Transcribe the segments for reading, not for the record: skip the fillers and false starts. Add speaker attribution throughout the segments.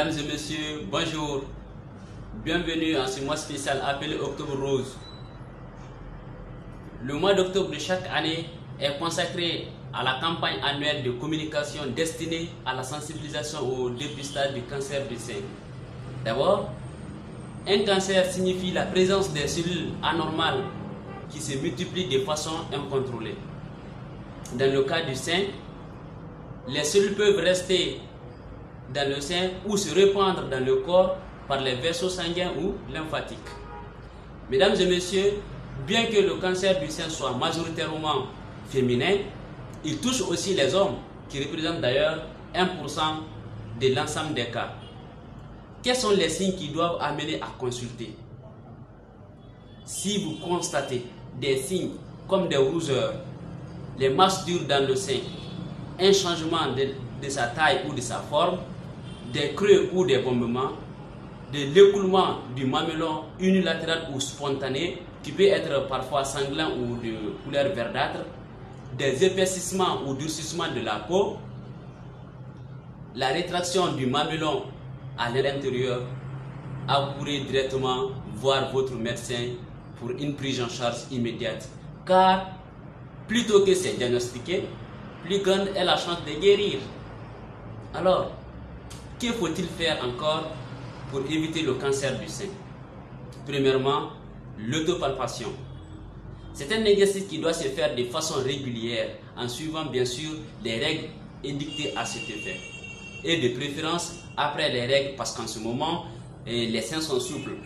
Speaker 1: Mesdames et messieurs, bonjour. Bienvenue en ce mois spécial appelé Octobre Rose. Le mois d'octobre de chaque année est consacré à la campagne annuelle de communication destinée à la sensibilisation au dépistage du cancer du sein. D'abord, un cancer signifie la présence des cellules anormales qui se multiplient de façon incontrôlée. Dans le cas du sein, les cellules peuvent rester dans le sein ou se répandre dans le corps par les vaisseaux sanguins ou lymphatiques. Mesdames et messieurs, bien que le cancer du sein soit majoritairement féminin, il touche aussi les hommes, qui représentent d'ailleurs 1% de l'ensemble des cas. Quels sont les signes qui doivent amener à consulter? Si vous constatez des signes comme des rougeurs, les masses dures dans le sein, un changement de sa taille ou de sa forme, des creux ou des bombements, de l'écoulement du mamelon unilatéral ou spontané, qui peut être parfois sanglant ou de couleur verdâtre, des épaississements ou durcissements de la peau, la rétraction du mamelon à l'intérieur, accourez directement voir votre médecin pour une prise en charge immédiate. Car plutôt que c'est diagnostiqué, plus grande est la chance de guérir. Alors, que faut-il faire encore pour éviter le cancer du sein? Premièrement, l'autopalpation. C'est un exercice qui doit se faire de façon régulière en suivant bien sûr les règles édictées à cet effet. Et de préférence après les règles parce qu'en ce moment, les seins sont souples.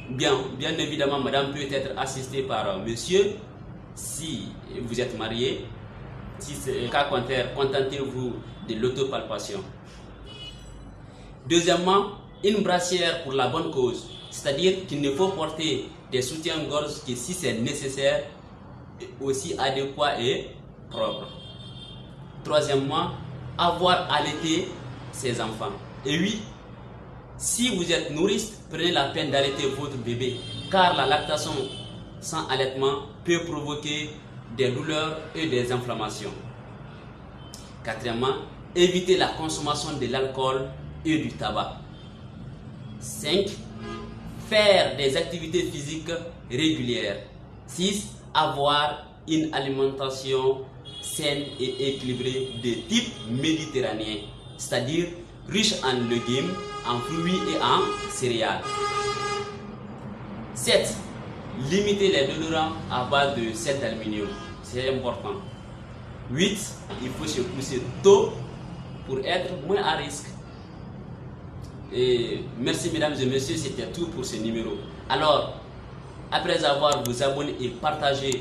Speaker 1: Bien évidemment, madame peut être assistée par monsieur si vous êtes marié. Si c'est le cas contraire, contentez-vous de l'autopalpation. Deuxièmement, une brassière pour la bonne cause, c'est-à-dire qu'il ne faut porter des soutiens-gorge que si c'est nécessaire, aussi adéquat et propre. Troisièmement, avoir allaité ses enfants. Et oui, si vous êtes nourrice, prenez la peine d'allaiter votre bébé, car la lactation sans allaitement peut provoquer des douleurs et des inflammations. Quatrièmement, éviter la consommation de l'alcool et du tabac. 5. Faire des activités physiques régulières. 6. Avoir une alimentation saine et équilibrée de type méditerranéen, c'est-à-dire riche en légumes, en fruits et en céréales. 7. Limiter les déodorants à base de sel d'aluminium, c'est important. 8. Il faut se pousser tôt pour être moins à risque. Et merci mesdames et messieurs, c'était tout pour ce numéro. Alors, après avoir vous abonné et partagé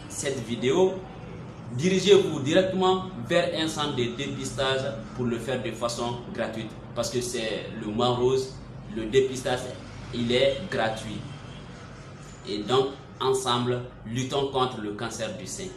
Speaker 1: cette vidéo, dirigez-vous directement vers un centre de dépistage pour le faire de façon gratuite. Parce que c'est le mois rose, le dépistage, il est gratuit. Et donc, ensemble, luttons contre le cancer du sein.